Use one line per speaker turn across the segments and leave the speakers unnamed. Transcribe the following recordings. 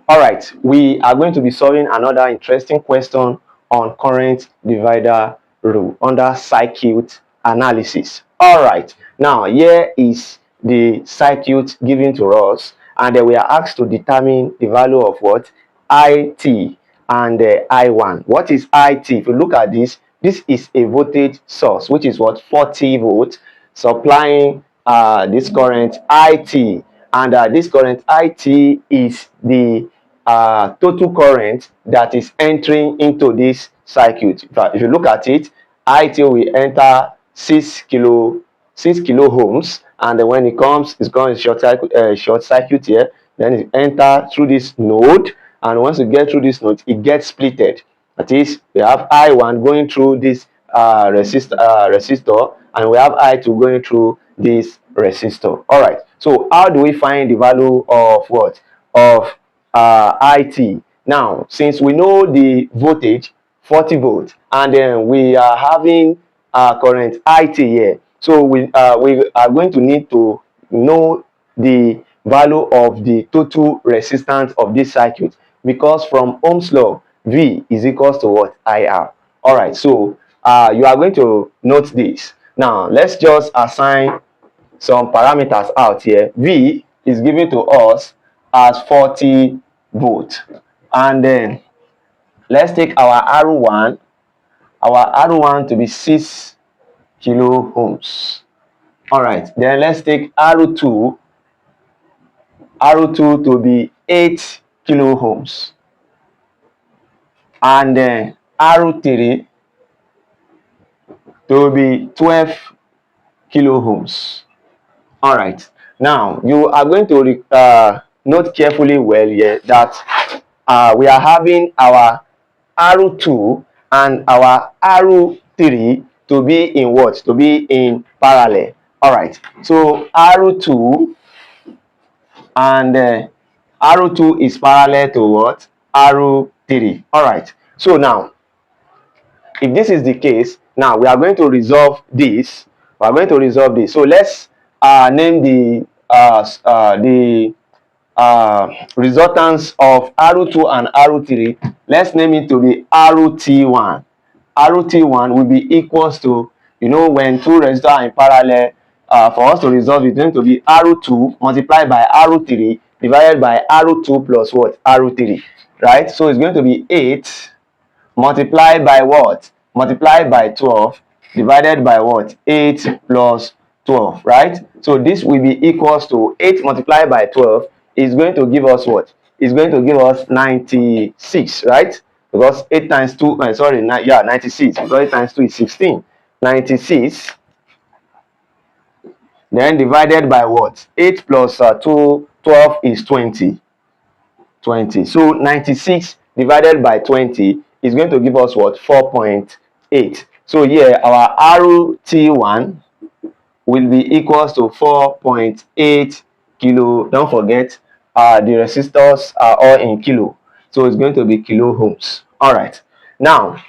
All right, we are going to be solving another interesting question on current divider rule under circuit analysis. All right, now here is the circuit given to us, and then we are asked to determine the value of what? IT and I1. What is IT? If you look at this, this is a voltage source, which is what? 40 volts, supplying this current IT, and this current IT is the total current that is entering into this circuit. If you look at it, IT will enter 6 kilo ohms, and then when it comes, it's going to short circuit here. Then it enter through this node, and once you get through this node, it gets splitted. That is, we have I1 going through this resistor, and we have I2 going through this resistor. All right. So how do we find the value of what? Of IT. Now, since we know the voltage 40 volts, and then we are having current IT here, so we are going to need to know the value of the total resistance of this circuit, because from Ohm's law, V is equals to what? IR. All right, so you are going to note this. Now let's just assign some parameters out here. V is given to us as 40 volts, and then let's take our R1 to be 6 kilo ohms. All right, then let's take R2 to be 8 kilo ohms, and then R3 to be 12 kilo ohms. All right, now you are going to note carefully well here that we are having our R2 and our R3 to be in what? To be in parallel. All right, so R2 and R2 is parallel to what? R3. All right, so now if this is the case, now we are going to resolve this. We are going to resolve this. So let's name the resultants of R2 and R3. Let's name it to be RT1. RT1 will be equals to, you know, when two resistors are in parallel, for us to resolve it, it's going to be R2 multiplied by R3 divided by R2 plus what? R3, right? So it's going to be 8 multiplied by what? Multiplied by 12 divided by what? 8 plus 12, right? So this will be equals to 8 multiplied by 12 is going to give us what? It's going to give us 96, right? Because 8 times 2, 96, because 8 times 2 is 16. 96, then divided by what? 8 plus 2, 12 is 20. 20. So 96 divided by 20 is going to give us what? 4.8. So here our RT1 will be equals to 4.8 kilo. Don't forget the resistors are all in kilo, so it's going to be kilo ohms. All right, now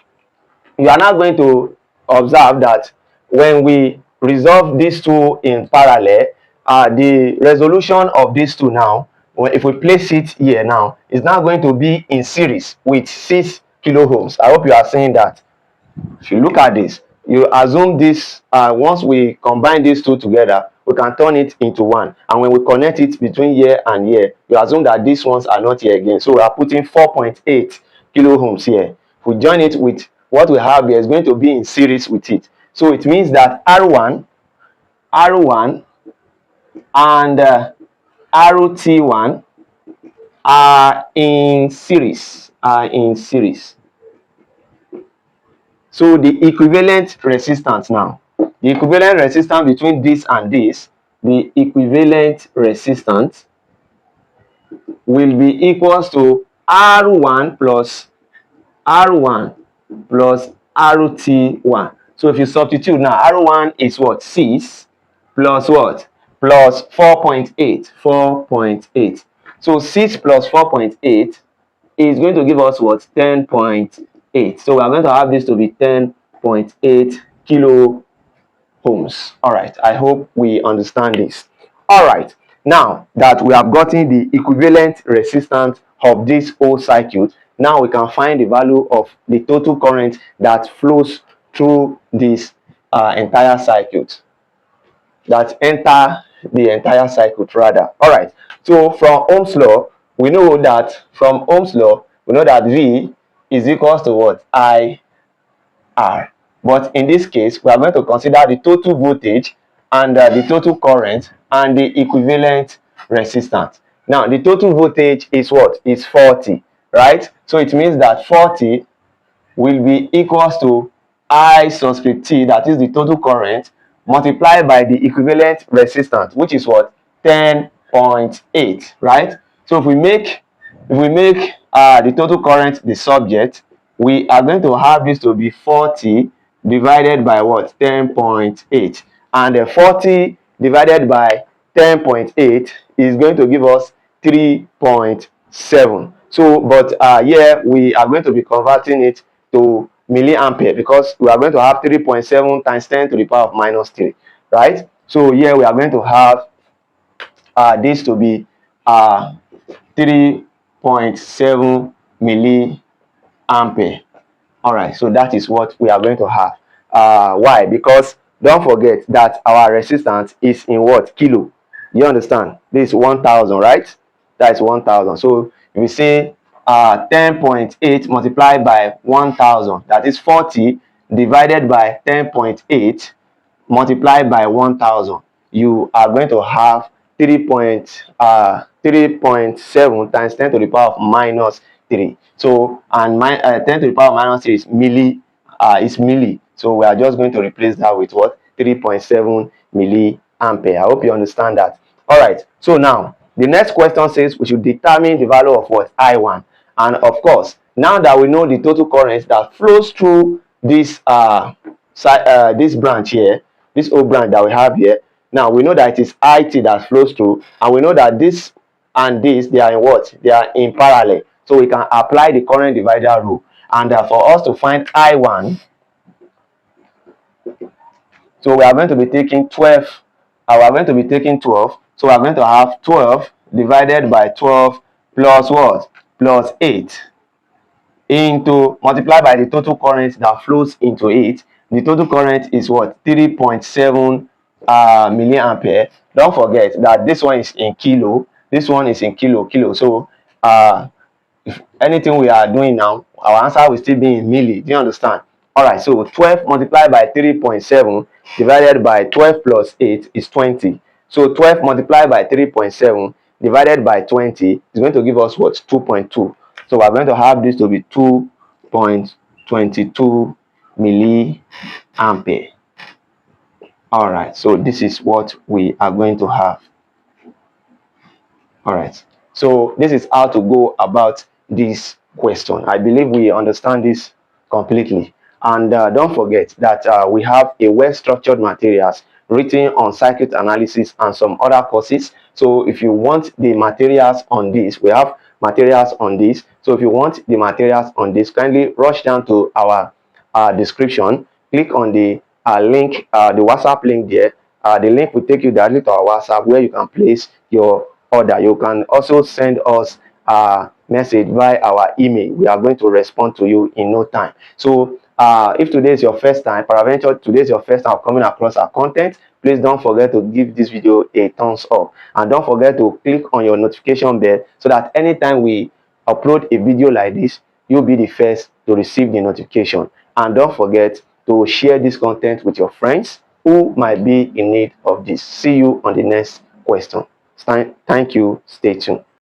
you are now going to observe that when we resolve these two in parallel, the resolution of these two now, if we place it here now, is now going to be in series with 6 kilo ohms. I hope you are seeing that. If you look at this, you assume this, once we combine these two together, we can turn it into one, and when we connect it between here and here, you assume that these ones are not here again. So we are putting 4.8 kilo ohms here. If we join it with what we have here, is going to be in series with it. So it means that R1 and RT1 are in series. So the equivalent resistance now, the equivalent resistance between this and this, the equivalent resistance will be equals to R1 plus RT1. So if you substitute now, R1 is what? 6 plus what? Plus 4.8. So 6 plus 4.8 is going to give us what? 10.8. So we are going to have this to be 10.8 kilo ohms. All right, I hope we understand this. All right, now that we have gotten the equivalent resistance of this whole circuit. Now we can find the value of the total current that flows through this entire circuit, that enter the entire circuit rather. All right, so from Ohm's law we know that V is equals to what? I R. But in this case, we are going to consider the total voltage and the total current and the equivalent resistance. Now, the total voltage is what? Is 40, right? So it means that 40 will be equals to I subscript T, that is the total current, multiplied by the equivalent resistance, which is what? 10.8, right? So if we make the total current the subject, we are going to have this to be 40 divided by what? 10.8, and 40 divided by 10.8 is going to give us 3.7. So but here we are going to be converting it to milliampere, because we are going to have 3.7 times 10 to the power of minus 3, right? So here we are going to have this to be 3.7 milliampere. All right, so that is what we are going to have. Why? Because don't forget that our resistance is in what? Kilo. You understand? This is 1000, right? That's 1000. So if we say 10.8 multiplied by 1000, that is 40 divided by 10.8 multiplied by 1000, you are going to have 3.7 times 10 to the power of minus 3. So and 10 to the power of minus 3 is milli, so we are just going to replace that with what? 3.7 milliampere. I hope you understand that. All right, so now the next question says we should determine the value of what? I1. And of course, now that we know the total current that flows through this this branch here, this whole branch that we have here, now we know that it is IT that flows through, and we know that this and this, they are in what? They are in parallel. So we can apply the current divider rule, and for us to find I1, so we are going to be taking 12. We are going to be taking 12. So we are going to have 12 divided by 12 plus what? Plus 8 into multiplied by the total current that flows into it. The total current is what? 3.7 milliampere. Don't forget that this one is in kilo, this one is in kilo. So if anything we are doing now, our answer will still be in milli. Do you understand? All right, so 12 multiplied by 3.7 divided by 12 plus 8 is 20. So 12 multiplied by 3.7 divided by 20 is going to give us what? 2.2. So we're going to have this to be 2.22 milliampere. All right, so this is what we are going to have. All right, so this is how to go about this question. I believe we understand this completely. And don't forget that we have a well-structured materials written on circuit analysis and some other courses. So if you want the materials on this, we have materials on this. So if you want the materials on this, kindly rush down to our description, click on the link, the WhatsApp link there. The link will take you directly to our WhatsApp, where you can place your order. You can also send us a message by our email. We are going to respond to you in no time. So if today is your first time, peradventure today is your first time coming across our content, please don't forget to give this video a thumbs up, and don't forget to click on your notification bell, so that anytime we upload a video like this, you'll be the first to receive the notification. And don't forget to share this content with your friends who might be in need of this. See you on the next question. Thank you. Stay tuned.